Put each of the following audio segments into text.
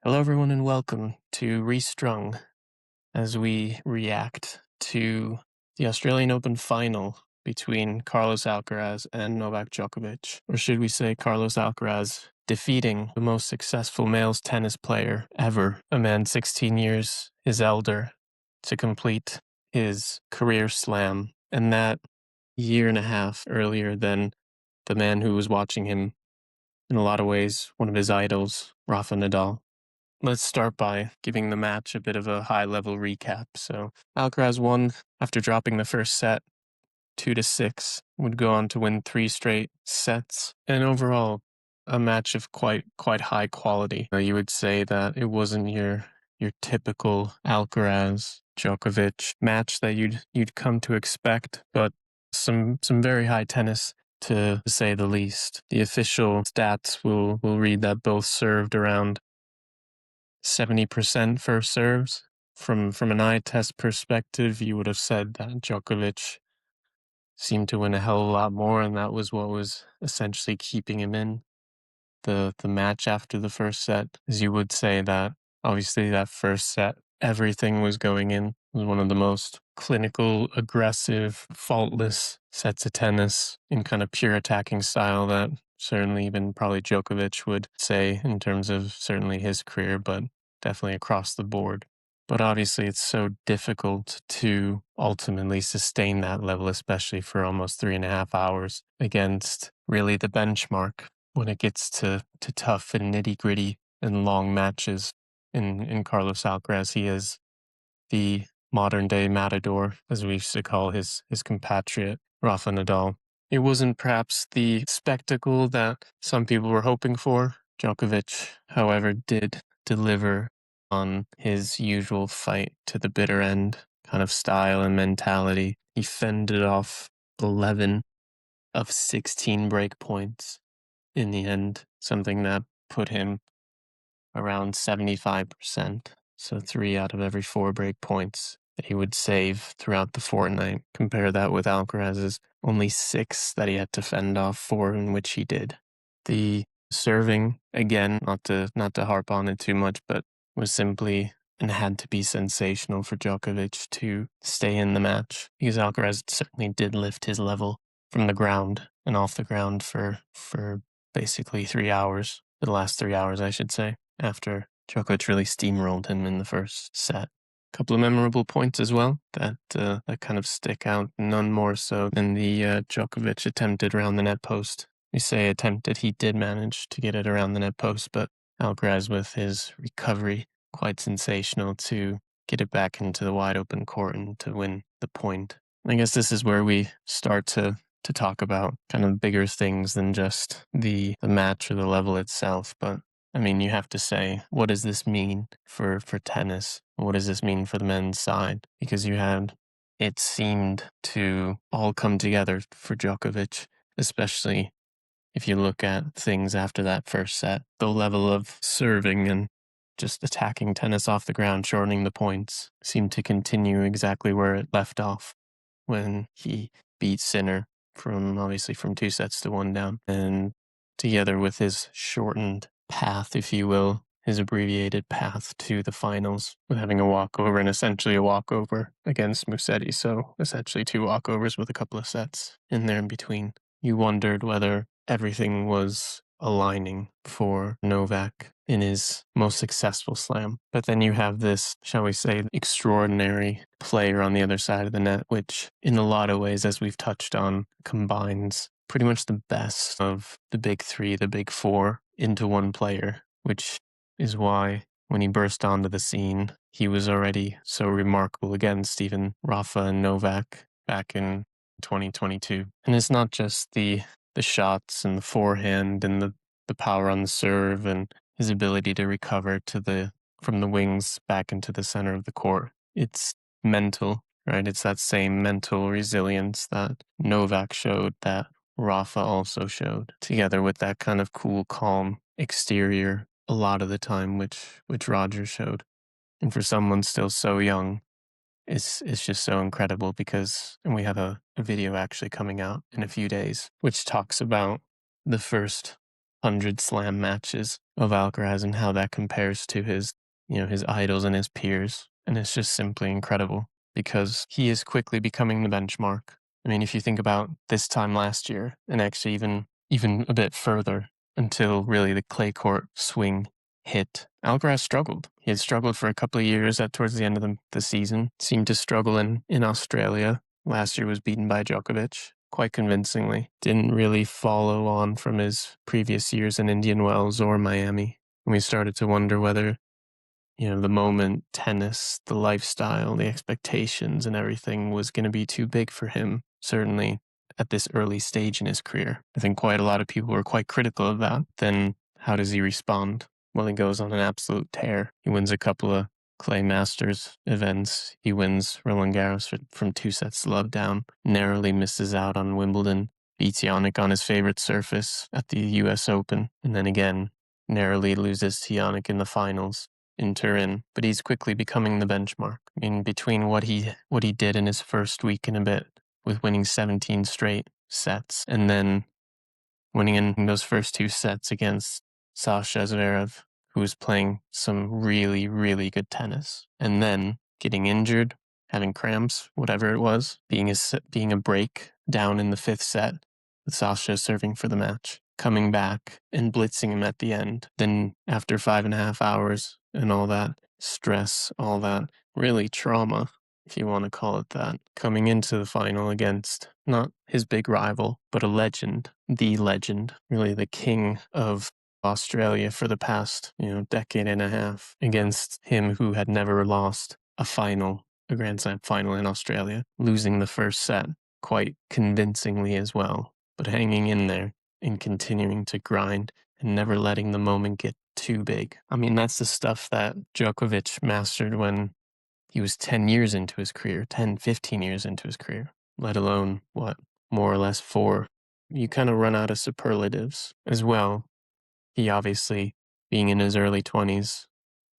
Hello, everyone, and welcome to Restrung as we react to the Australian Open final between Carlos Alcaraz and Novak Djokovic. Or should we say Carlos Alcaraz defeating the most successful male tennis player ever, a man 16 years his elder, to complete his career slam, and that year and a half earlier than the man who was watching him, in a lot of ways, one of his idols, Rafa Nadal. Let's start by giving the match a bit of a high-level recap. So Alcaraz won after dropping the first set 2-6, would go on to win 3 straight sets, and overall a match of quite high quality. You would say that it wasn't your typical Alcaraz Djokovic match that you'd come to expect, but some very high tennis, to say the least. The official stats will read that both served around 70% first serves. From an eye test perspective, you would have said that Djokovic seemed to win a hell of a lot more, and that was what was essentially keeping him in the match after the first set. As you would say that, obviously, that first set, everything was going in. It was one of the most clinical, aggressive, faultless sets of tennis in kind of pure attacking style that certainly even probably Djokovic would say in terms of certainly his career, but definitely across the board. But obviously it's so difficult to ultimately sustain that level, especially for almost 3.5 hours against really the benchmark when it gets to tough and nitty-gritty and long matches. In Carlos Alcaraz, he is the modern-day matador, as we used to call his compatriot, Rafa Nadal. It wasn't perhaps the spectacle that some people were hoping for. Djokovic, however, did deliver on his usual fight to the bitter end kind of style and mentality. He fended off 11 of 16 break points in the end, something that put him around 75%. So 3 out of every 4 break points that he would save throughout the fortnight. Compare that with Alcaraz's only 6 that he had to fend off 4 in which he did. The serving, again, not to harp on it too much, but was simply and had to be sensational for Djokovic to stay in the match, because Alcaraz certainly did lift his level from the ground and off the ground for basically 3 hours, the last 3 hours, I should say, after Djokovic really steamrolled him in the first set. A couple of memorable points as well that kind of stick out, none more so than the Djokovic attempted around the net post. We say attempted, he did manage to get it around the net post, but Alcaraz with his recovery, quite sensational to get it back into the wide open court and to win the point. I guess this is where we start to talk about kind of bigger things than just the match or the level itself. But I mean, you have to say, what does this mean for tennis? What does this mean for the men's side? Because it seemed to all come together for Djokovic, especially if you look at things after that first set. The level of serving and just attacking tennis off the ground, shortening the points, seemed to continue exactly where it left off when he beat Sinner from 2 sets to 1 down. And together with his shortened path, if you will, his abbreviated path to the finals, with having a walkover and essentially a walkover against Musetti. So essentially 2 walkovers with a couple of sets in there in between. You wondered whether everything was aligning for Novak in his most successful slam. But then you have this, shall we say, extraordinary player on the other side of the net, which in a lot of ways, as we've touched on, combines pretty much the best of the big 3, the big 4 into one player, which is why when he burst onto the scene, he was already so remarkable against even Rafa and Novak back in 2022. And it's not just the shots and the forehand and the power on the serve and his ability to recover from the wings back into the center of the court. It's mental, right? It's that same mental resilience that Novak showed, that Rafa also showed, together with that kind of cool, calm exterior a lot of the time, which Roger showed. And for someone still so young, it's just so incredible and we have a video actually coming out in a few days, which talks about the first 100 slam matches of Alcaraz and how that compares to his idols and his peers. And it's just simply incredible because he is quickly becoming the benchmark. I mean, if you think about this time last year and actually even a bit further until really the clay court swing hit, Alcaraz struggled. He had struggled for a couple of years towards the end of the season, seemed to struggle in Australia. Last year was beaten by Djokovic quite convincingly. Didn't really follow on from his previous years in Indian Wells or Miami. And we started to wonder whether, the moment, tennis, the lifestyle, the expectations and everything was going to be too big for him, certainly at this early stage in his career. I think quite a lot of people were quite critical of that. Then how does he respond? Well, he goes on an absolute tear. He wins a couple of Clay Masters events. He wins Roland Garros from 2 sets to love down, narrowly misses out on Wimbledon, beats Jannik on his favorite surface at the US Open, and then again, narrowly loses to Jannik in the finals in Turin, but he's quickly becoming the benchmark. I mean, between what he did in his first week and a bit with winning 17 straight sets and then winning in those first 2 sets against Sasha Zverev, who was playing some really, really good tennis, and then getting injured, having cramps, whatever it was, being a break down in the 5th set with Sasha serving for the match, coming back and blitzing him at the end. Then after 5.5 hours and all that stress, all that really trauma, if you want to call it that, coming into the final against not his big rival, but a legend, the legend, really the king of Australia for the past, decade and a half, against him who had never lost a Grand Slam final in Australia, losing the first set quite convincingly as well, but hanging in there and continuing to grind and never letting the moment get too big. I mean, that's the stuff that Djokovic mastered when he was 10 years into his career, 10, 15 years into his career, let alone, more or less 4. You kind of run out of superlatives as well. He obviously, being in his early 20s,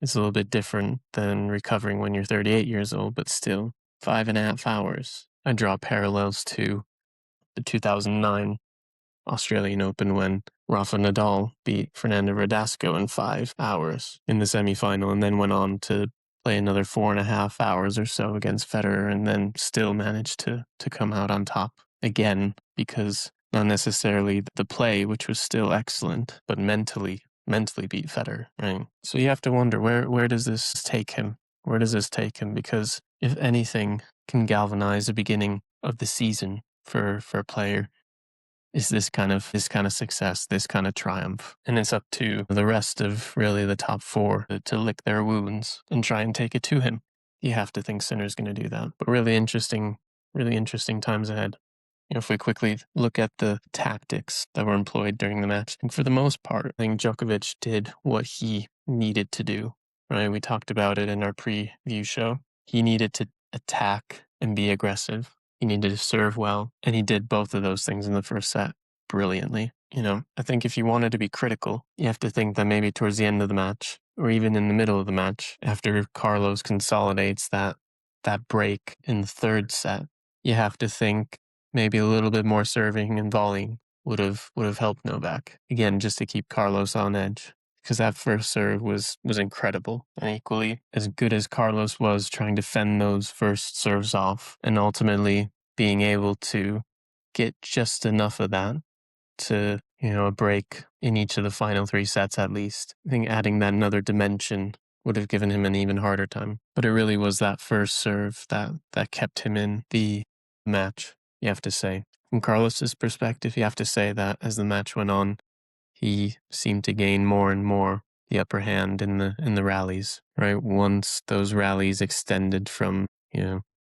is a little bit different than recovering when you're 38 years old, but still, 5.5 hours. I draw parallels to the 2009 Australian Open when Rafa Nadal beat Fernando Verdasco in 5 hours in the semifinal and then went on to play another 4.5 hours or so against Federer and then still managed to come out on top again because not necessarily the play, which was still excellent, but mentally beat Federer, right? So you have to wonder, where does this take him? Where does this take him? Because if anything can galvanize the beginning of the season for a player, is this kind of success, this kind of triumph. And it's up to the rest of really the top 4 to lick their wounds and try and take it to him. You have to think Sinner's going to do that. But really interesting times ahead. If we quickly look at the tactics that were employed during the match, and for the most part, I think Djokovic did what he needed to do, right? We talked about it in our preview show. He needed to attack and be aggressive. He needed to serve well, and he did both of those things in the first set brilliantly. I think if you wanted to be critical, you have to think that maybe towards the end of the match, or even in the middle of the match, after Carlos consolidates that break in the 3rd set, you have to think maybe a little bit more serving and volleying would have helped Novak. Again, just to keep Carlos on edge. Because that first serve was incredible. And equally, as good as Carlos was trying to fend those first serves off and ultimately being able to get just enough of that to, a break in each of the final 3 sets at least. I think adding that another dimension would have given him an even harder time. But it really was that first serve that kept him in the match, you have to say. From Carlos's perspective, you have to say that as the match went on, he seemed to gain more and more the upper hand in the rallies, right? Once those rallies extended from,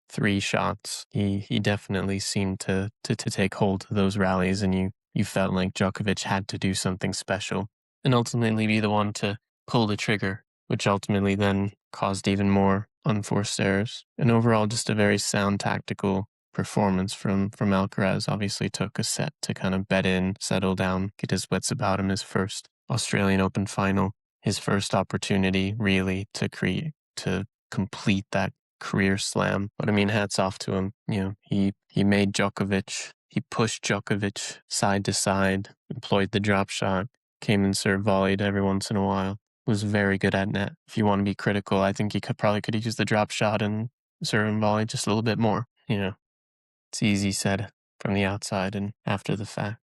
3 shots, he definitely seemed to take hold of those rallies, and you felt like Djokovic had to do something special and ultimately be the one to pull the trigger, which ultimately then caused even more unforced errors. And overall, just a very sound tactical performance from Alcaraz. Obviously took a set to kind of bed in, settle down, get his wits about him. His first Australian Open final, his first opportunity really to complete that career slam. But I mean, hats off to him. He made Djokovic, he pushed Djokovic side to side, employed the drop shot, came and serve volleyed every once in a while. Was very good at net. If you want to be critical, I think he probably could use the drop shot and serve and volley just a little bit more. It's easy said from the outside and after the fact.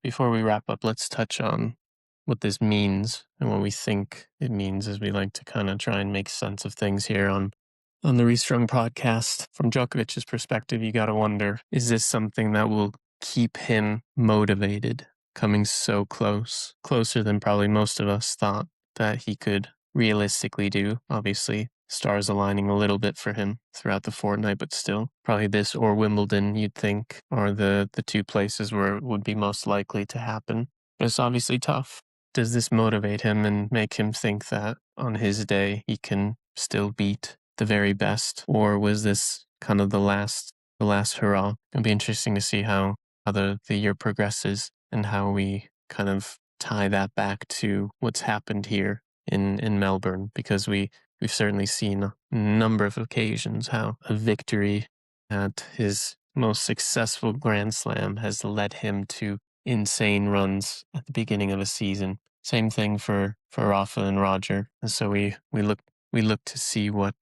Before we wrap up, let's touch on what this means and what we think it means, as we like to kind of try and make sense of things here on the Restrung podcast. From Djokovic's perspective, you got to wonder, is this something that will keep him motivated, coming so closer than probably most of us thought that he could realistically do? Obviously, stars aligning a little bit for him throughout the fortnight, but still, probably this or Wimbledon, you'd think, are the two places where it would be most likely to happen. But it's obviously tough. Does this motivate him and make him think that on his day he can still beat the very best? Or was this kind of the last hurrah? It'll be interesting to see how the year progresses and how we kind of tie that back to what's happened here in Melbourne, because we've certainly seen a number of occasions how a victory at his most successful Grand Slam has led him to insane runs at the beginning of a season. Same thing for Rafa and Roger. And so we look to see what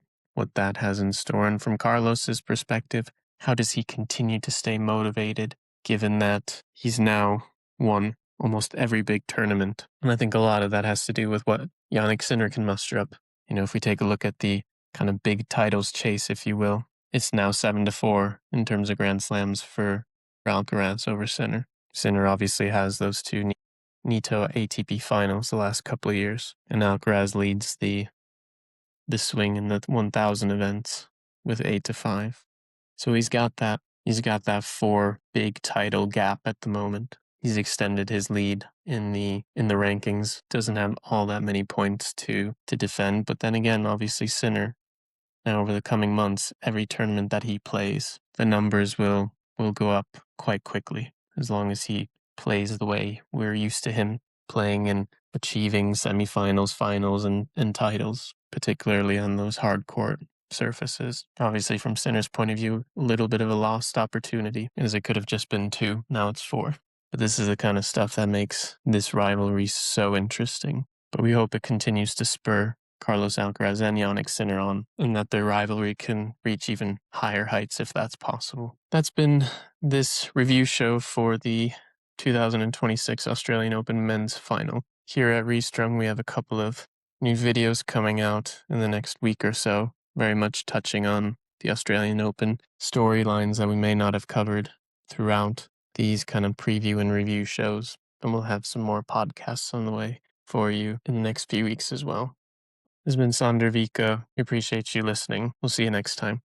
that has in store. And from Carlos's perspective, how does he continue to stay motivated given that he's now won almost every big tournament? And I think a lot of that has to do with what Jannik Sinner can muster up. If we take a look at the kind of big titles chase, if you will, it's now 7-4 in terms of Grand Slams for Alcaraz over Sinner. Sinner obviously has those two Nito ATP finals the last couple of years, and Alcaraz leads the swing in the 1,000 events with 8-5. So he's got that 4 big title gap at the moment. He's extended his lead in the rankings. Doesn't have all that many points to defend, but then again, obviously Sinner, now over the coming months, every tournament that he plays, the numbers will go up quite quickly, as long as he plays the way we're used to him playing and achieving semifinals, finals, and titles, particularly on those hard court surfaces. Obviously, from Sinner's point of view, a little bit of a lost opportunity, as it could have just been 2, now it's 4. But this is the kind of stuff that makes this rivalry so interesting. But we hope it continues to spur Carlos Alcaraz and Jannik Sinner on, and that their rivalry can reach even higher heights if that's possible. That's been this review show for the 2026 Australian Open men's final. Here at Restrung, we have a couple of new videos coming out in the next week or so, very much touching on the Australian Open storylines that we may not have covered throughout these kind of preview and review shows. And we'll have some more podcasts on the way for you in the next few weeks as well. This has been Sander Vika. We appreciate you listening. We'll see you next time.